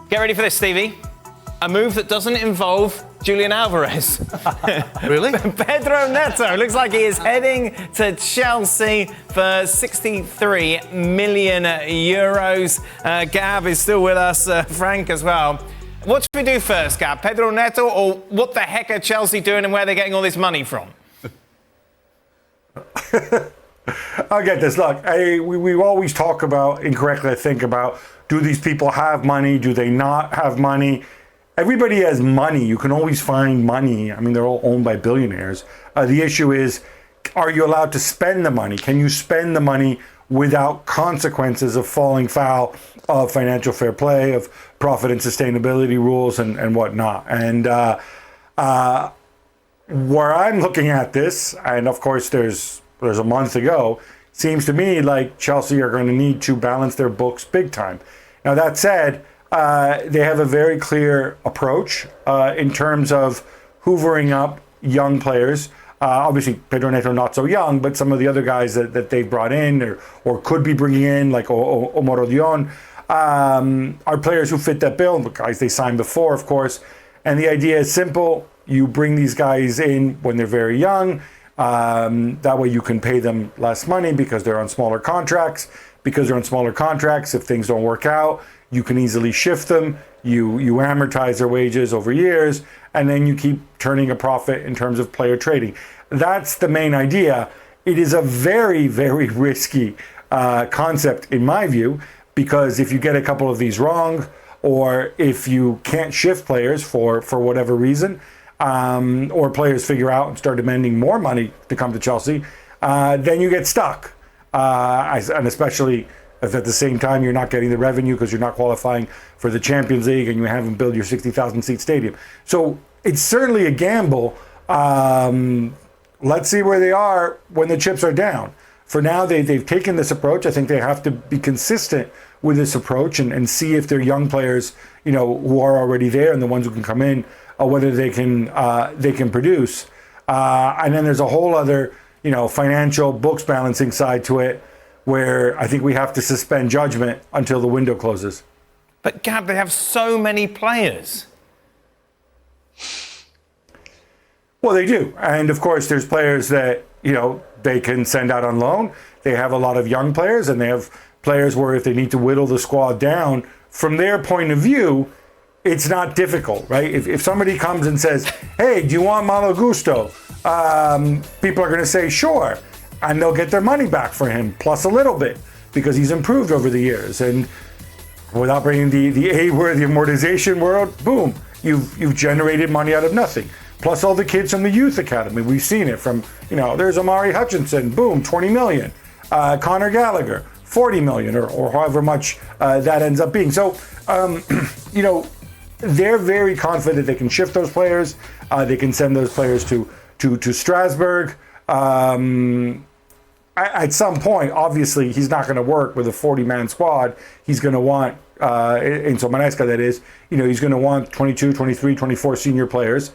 Get ready for this, Stevie. A move that doesn't involve Julian Alvarez. Really? Pedro Neto looks like he is heading to Chelsea for 63 million euros. Gab is still with us, Frank as well. What should we do first, Gab? Pedro Neto, or what the heck are Chelsea doing and where they're getting all this money from? I'll get this. Look, we always talk about, incorrectly I think, about do these people have money? Do they not have money? Everybody has money. You can always find money. I mean, they're all owned by billionaires. The issue is, are you allowed to spend the money? Can you spend the money without consequences of falling foul of financial fair play, of profit and sustainability rules and whatnot? And where I'm looking at this, and of course there's a month ago, seems to me like Chelsea are going to need to balance their books big time. Now, that said, they have a very clear approach in terms of hoovering up young players. Obviously, Pedro Neto not so young, but some of the other guys that they've brought in or could be bringing in, like Omar Odion, are players who fit that bill, guys they signed before, of course. And the idea is simple. You bring these guys in when they're very young. That way you can pay them less money because they're on smaller contracts. Because they're on smaller contracts, if things don't work out, you can easily shift them. You amortize their wages over years, and then you keep turning a profit in terms of player trading. That's the main idea. It is a very, very risky concept in my view, because if you get a couple of these wrong, or if you can't shift players for whatever reason, or players figure out and start demanding more money to come to Chelsea, then you get stuck. And especially if at the same time you're not getting the revenue because you're not qualifying for the Champions League and you haven't built your 60,000 seat stadium. So it's certainly a gamble. Let's see where they are when the chips are down. For now, they've taken this approach. I think they have to be consistent with this approach and see if their young players, who are already there and the ones who can come in, whether they can produce. And then there's a whole other financial books balancing side to it, where I think we have to suspend judgment until the window closes. But Gab, they have so many players. Well, they do. And of course, there's players that, they can send out on loan. They have a lot of young players, and they have players where if they need to whittle the squad down, from their point of view, it's not difficult, right? If somebody comes and says, hey, do you want Malo Gusto? People are going to say, sure. And they'll get their money back for him, plus a little bit, because he's improved over the years. And without bringing the A word, the amortization world, boom, you've generated money out of nothing. Plus all the kids from the youth academy. We've seen it from, there's Amari Hutchinson, boom, 20 million. Conor Gallagher, 40 million, or however much that ends up being. So, they're very confident they can shift those players. They can send those players to Strasbourg. At some point, obviously, he's not going to work with a 40-man squad. He's going to want, in Somanesca that is, he's going to want 22, 23, 24 senior players.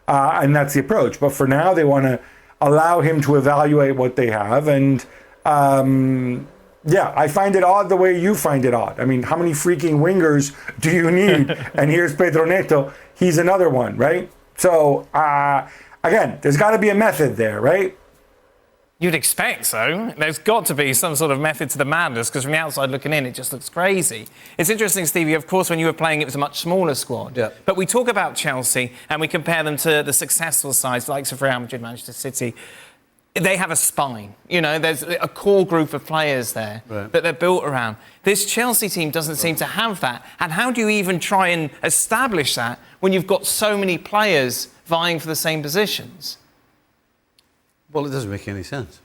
And that's the approach. But for now, they want to allow him to evaluate what they have. And I find it odd the way you find it odd. I mean, how many freaking wingers do you need? And here's Pedro Neto. He's another one, right? So, again, there's got to be a method there, right? You'd expect so. There's got to be some sort of method to the madness, because from the outside looking in, it just looks crazy. It's interesting, Stevie, of course, when you were playing, it was a much smaller squad. Yeah. But we talk about Chelsea and we compare them to the successful sides, like Real Madrid, Manchester City. They have a spine. There's a core group of players there that they're built around. This Chelsea team doesn't seem to have that. And how do you even try and establish that when you've got so many players vying for the same positions? Well, it doesn't make any sense.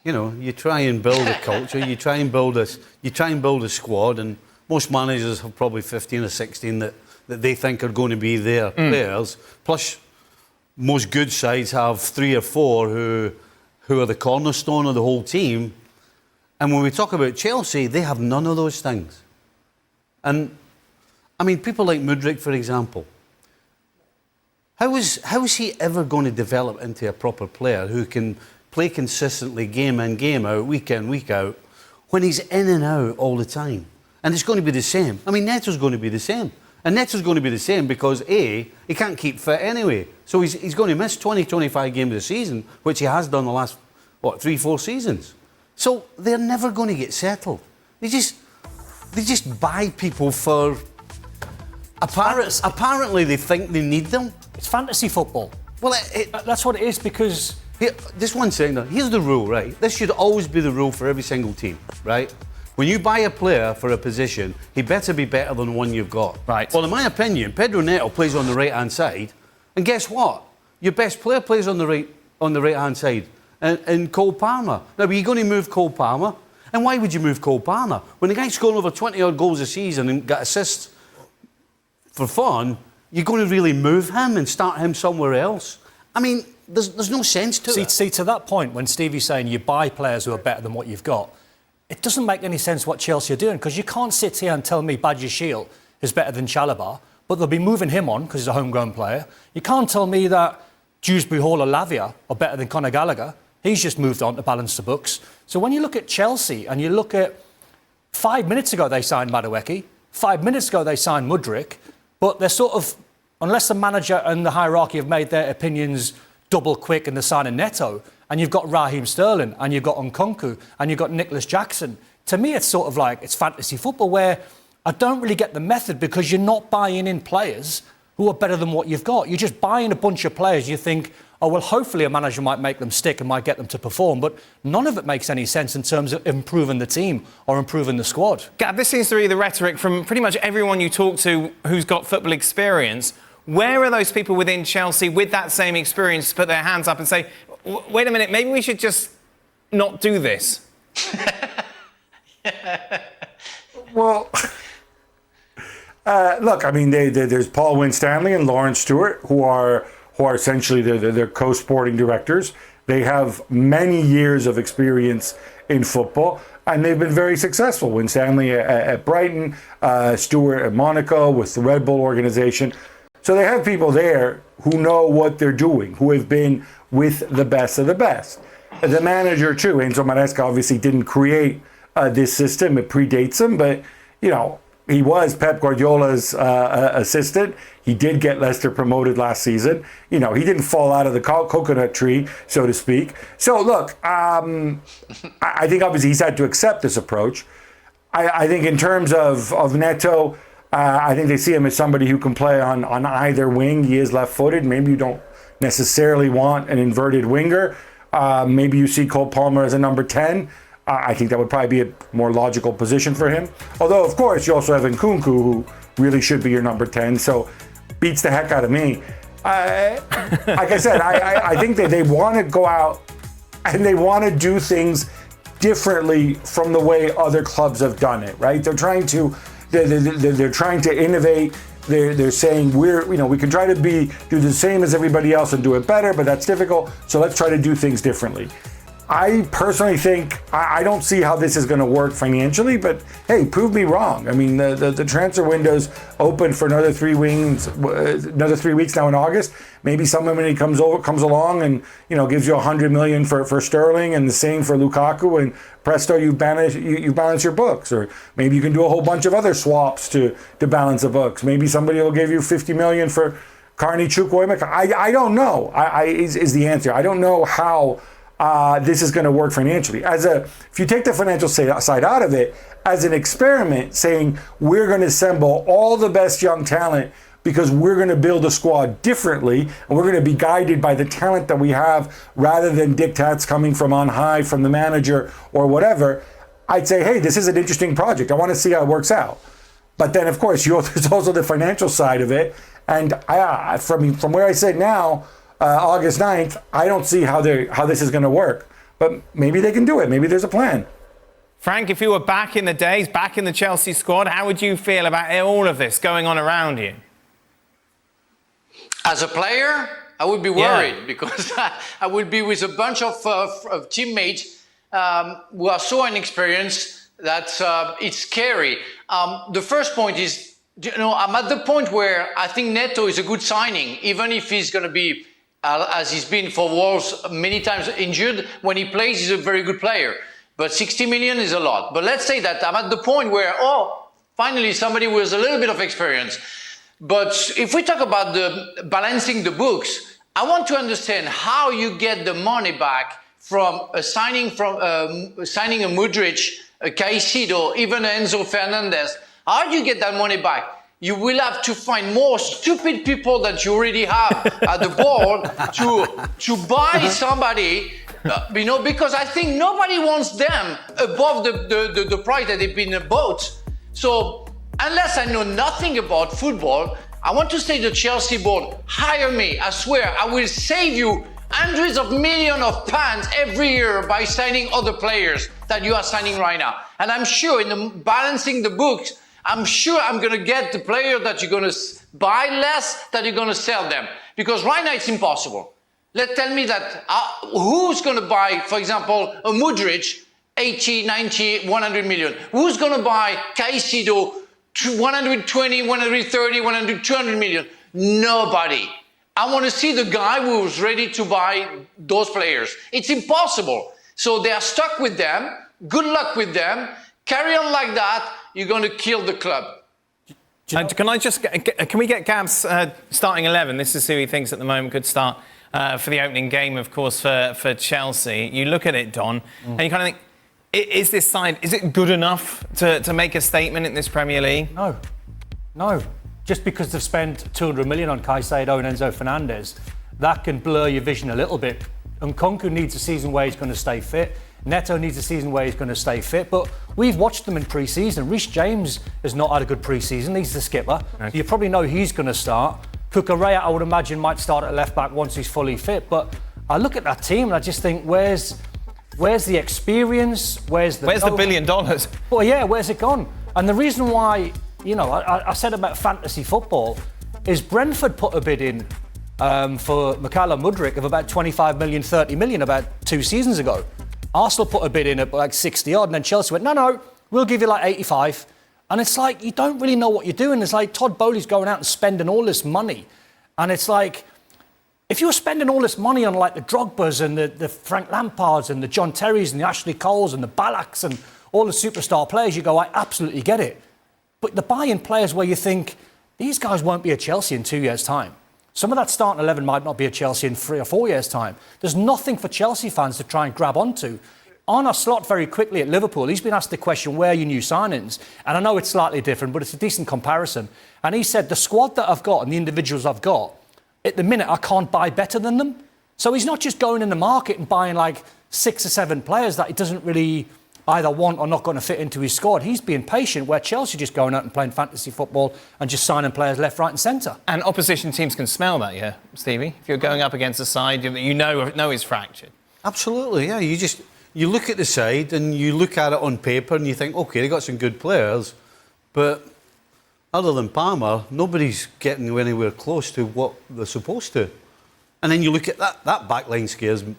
You try and build a culture, you try and build a squad, and most managers have probably 15 or 16 that they think are going to be their players. Plus, most good sides have 3 or 4 who are the cornerstone of the whole team. And when we talk about Chelsea, they have none of those things. And I mean, people like Mudryk, for example. How is he ever going to develop into a proper player who can play consistently game in, game out, week in, week out, when he's in and out all the time? And it's going to be the same. I mean, Neto's going to be the same. And Neto's going to be the same because, A, he can't keep fit anyway. So he's going to miss 20, 25 games a season, which he has done the last, 3-4 seasons. So they're never going to get settled. They just buy people for... Apparently they think they need them. It's fantasy football. Well, that's what it is because... Here, just one second. Here's the rule, right? This should always be the rule for every single team, right? When you buy a player for a position, he better be better than one you've got. Right. Well, in my opinion, Pedro Neto plays on the right-hand side, and guess what? Your best player plays on the right-hand side, and Cole Palmer. Now, are you going to move Cole Palmer? And why would you move Cole Palmer? When the guy's scoring over 20-odd goals a season and got assists for fun, you're going to really move him and start him somewhere else? I mean, there's no sense to it. See, to that point, when Stevie's saying you buy players who are better than what you've got, it doesn't make any sense what Chelsea are doing, because you can't sit here and tell me Badger Shield is better than Chalobah, but they'll be moving him on because he's a homegrown player. You can't tell me that Dewsbury Hall or Lavia are better than Conor Gallagher. He's just moved on to balance the books. So when you look at Chelsea and you look at 5 minutes ago they signed Madueke, 5 minutes ago they signed Mudryk, but they're sort of, unless the manager and the hierarchy have made their opinions double quick and they're signing Neto, and you've got Raheem Sterling, and you've got Nkunku, and you've got Nicholas Jackson. To me, it's sort of like, it's fantasy football where I don't really get the method, because you're not buying in players who are better than what you've got. You're just buying a bunch of players. You think, oh, well, hopefully a manager might make them stick and might get them to perform, but none of it makes any sense in terms of improving the team or improving the squad. Gab, this seems to be the rhetoric from pretty much everyone you talk to who's got football experience. Where are those people within Chelsea with that same experience to put their hands up and say, wait a minute, maybe we should just not do this? Well, look, I mean, there's Paul Winstanley and Lawrence Stewart, who are essentially they're co-sporting directors. They have many years of experience in football, and they've been very successful. Winstanley at Brighton, Stewart at Monaco with the Red Bull organization. So they have people there who know what they're doing, who have been with the best of the best. The manager, too, Enzo Maresca, obviously didn't create this system. It predates him, but, you know, he was Pep Guardiola's assistant. He did get Leicester promoted last season. You know, he didn't fall out of the coconut tree, so to speak. So, look, I think obviously he's had to accept this approach. I think in terms of Neto, I think they see him as somebody who can play on either wing. He is left-footed. Maybe you don't necessarily want an inverted winger. Maybe you see Cole Palmer as a number 10. I think that would probably be a more logical position for him. Although, of course, you also have Nkunku, who really should be your number 10. So beats the heck out of me. Like I said, I think that they want to go out and they want to do things differently from the way other clubs have done it, right? They're trying to innovate. They're saying we can try to do the same as everybody else and do it better, but that's difficult. So let's try to do things differently. I personally think I don't see how this is going to work financially, but hey, prove me wrong. I mean, the transfer window's open for another 3 weeks now in August. Maybe somebody comes along and gives you 100 million for Sterling, and the same for Lukaku, and presto, you balance your books. Or maybe you can do a whole bunch of other swaps to balance the books. Maybe somebody will give you 50 million for Carney Chukwuemeka. I don't know. Is the answer. I don't know how this is going to work financially. If you take the financial side out of it, as an experiment, saying we're going to assemble all the best young talent because we're going to build a squad differently, and we're going to be guided by the talent that we have rather than diktats coming from on high from the manager or whatever, I'd say, hey, this is an interesting project. I want to see how it works out. But then, of course, there's also the financial side of it. And from where I sit now, August 9th, I don't see how this is going to work. But maybe they can do it. Maybe there's a plan. Frank, if you were back in the days, back in the Chelsea squad, how would you feel about all of this going on around you? As a player, I would be worried because I would be with a bunch of teammates who are so inexperienced that it's scary. The first point is, I'm at the point where I think Neto is a good signing, even if he's going to be, as he's been for Wolves, many times injured. When he plays, he's a very good player. But 60 million is a lot. But let's say that I'm at the point where, Finally, somebody with a little bit of experience. But if we talk about the balancing the books, I want to understand how you get the money back from signing a Mudryk, a Caicedo, even Enzo Fernandez. How do you get that money back? You will have to find more stupid people that you already have at the board to buy somebody, because I think nobody wants them above the price that they've been bought. So unless I know nothing about football, I want to say to the Chelsea board, hire me. I swear, I will save you hundreds of millions of pounds every year by signing other players that you are signing right now. And I'm sure in the balancing the books, I'm sure I'm going to get the player that you're going to buy less, that you're going to sell them. Because right now it's impossible. Tell me that who's going to buy, for example, a Mudryk, 80, 90, 100 million? Who's going to buy Caicedo, 120, 130, 100, 200 million? Nobody. I want to see the guy who's ready to buy those players. It's impossible. So they are stuck with them. Good luck with them. Carry on like that. You're going to kill the club. Can we get Gab's starting 11? This is who he thinks at the moment could start for the opening game, of course, for Chelsea. You look at it, Don, and you kind of think, is this side, is it good enough to make a statement in this Premier League? No. Just because they've spent 200 million on Caicedo and Enzo Fernandez, that can blur your vision a little bit. Nkunku needs a season where he's going to stay fit. Neto needs a season where he's going to stay fit. But we've watched them in pre-season. Reece James has not had a good pre-season. He's the skipper. Okay. So you probably know he's going to start. Cucurella, I would imagine, might start at left-back once he's fully fit. But I look at that team and I just think, where's the experience? Where's the $1 billion? Well, yeah, where's it gone? And the reason why, I said about fantasy football is Brentford put a bid in for Mykhailo Mudryk of about 25 million, 30 million about 2 seasons ago. Arsenal put a bid in at like 60 odd, and then Chelsea went, no, we'll give you like 85. And it's like, you don't really know what you're doing. It's like Todd Bowley's going out and spending all this money. And it's like, if you're spending all this money on like the Drogbas and the Frank Lampards and the John Terrys and the Ashley Coles and the Ballacks and all the superstar players, you go, I absolutely get it. But the buy-in players where you think, these guys won't be at Chelsea in 2 years' time. Some of that starting 11 might not be at Chelsea in 3 or 4 years' time. There's nothing for Chelsea fans to try and grab onto. Arne Slot very quickly at Liverpool, he's been asked the question, where are your new signings? And I know it's slightly different, but it's a decent comparison. And he said, the squad that I've got and the individuals I've got, at the minute, I can't buy better than them. So he's not just going in the market and buying like 6 or 7 players that he doesn't really either want or not going to fit into his squad. He's being patient, where Chelsea just going out and playing fantasy football and just signing players left, right and centre. And opposition teams can smell that, yeah, Stevie? If you're going up against a side you know is fractured. Absolutely, yeah. You look at the side and you look at it on paper and you think, OK, they got some good players, but other than Palmer, nobody's getting anywhere close to what they're supposed to. And then you look at that back line scares me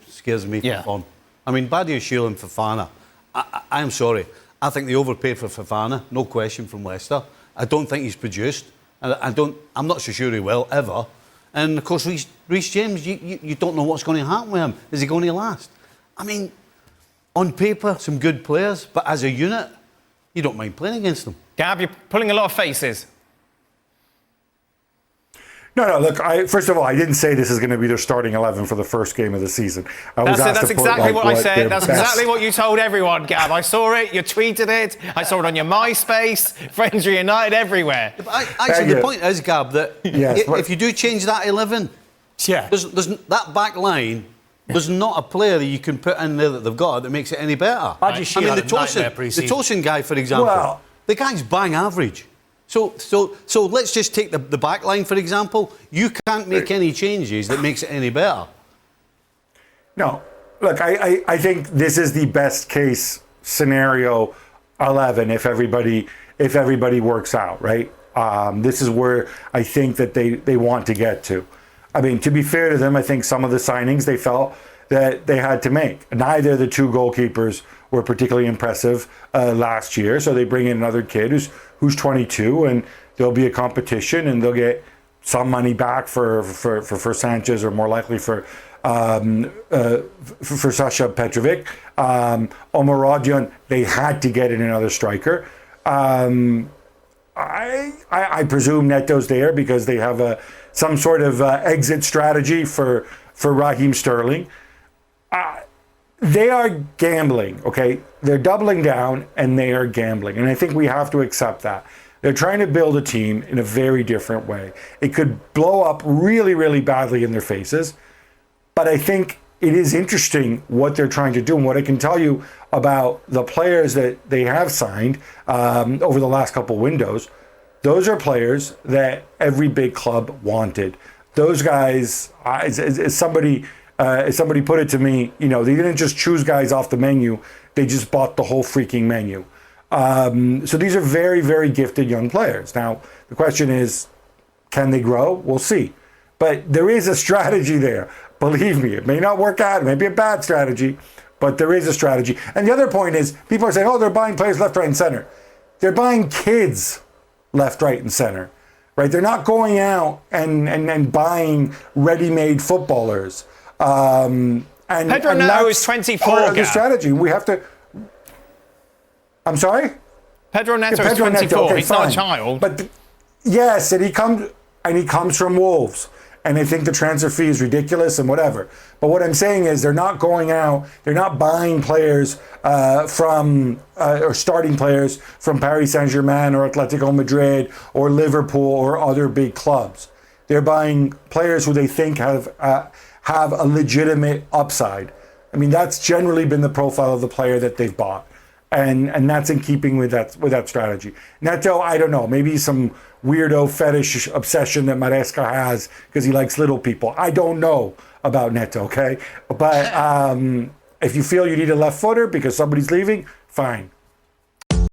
for fun. I mean, Badiashile and Fofana, I'm sorry. I think they overpaid for Fofana, no question, from Leicester. I don't think he's produced. I'm not so sure he will, ever. And, of course, Reece James, you don't know what's going to happen with him. Is he going to last? I mean, on paper, some good players, but as a unit, you don't mind playing against them. Gab, you're pulling a lot of faces. No, look, first of all, I didn't say this is going to be their starting 11 for the first game of the season. That's exactly what I said. That's exactly what you told everyone, Gab. I saw it, you tweeted it, I saw it on your MySpace, Friends Reunited, everywhere. But actually, the point is, Gab, that if you do change that 11, there's that back line, there's not a player that you can put in there that they've got that makes it any better. I mean, the Tosin guy, for example, the guy's bang average. So let's just take the back line, for example. You can't make any changes that makes it any better. No. Look, I think this is the best case scenario 11 if everybody works out, right? This is where I think that they want to get to. I mean, to be fair to them, I think some of the signings they felt that they had to make. Neither of the 2 goalkeepers were particularly impressive last year, so they bring in another kid who's 22, and there'll be a competition, and they'll get some money back for Sanchez, or more likely for Sasha Petrovic. Omaradian, they had to get in another striker. I presume Neto's there because they have some sort of exit strategy for Raheem Sterling. They are gambling, okay? They're doubling down and they are gambling. And I think we have to accept that. They're trying to build a team in a very different way. It could blow up really, really badly in their faces. But I think it is interesting what they're trying to do. And what I can tell you about the players that they have signed over the last couple windows, those are players that every big club wanted. Those guys, as somebody put it to me, you know, they didn't just choose guys off the menu. They just bought the whole freaking menu. So these are very, very gifted young players. Now, the question is, can they grow? We'll see. But there is a strategy there. Believe me, it may not work out. It may be a bad strategy, but there is a strategy. And the other point is, people are saying, oh, they're buying players left, right, and center. They're buying kids left, right, and center. Right? They're not going out and buying ready-made footballers. Pedro Neto is 24. Part of the strategy. We have to. I'm sorry? Pedro Neto is 24. Okay, he's fine. not a child. But yes, and he comes from Wolves. And they think the transfer fee is ridiculous and whatever. But what I'm saying is they're not going out, they're not buying players or starting players from Paris Saint-Germain or Atletico Madrid or Liverpool or other big clubs. They're buying players who they think have a legitimate upside. I mean, that's generally been the profile of the player that they've bought. And that's in keeping with that strategy. Neto, I don't know, maybe some weirdo fetish obsession that Maresca has because he likes little people. I don't know about Neto, okay? But if you feel you need a left footer because somebody's leaving, fine.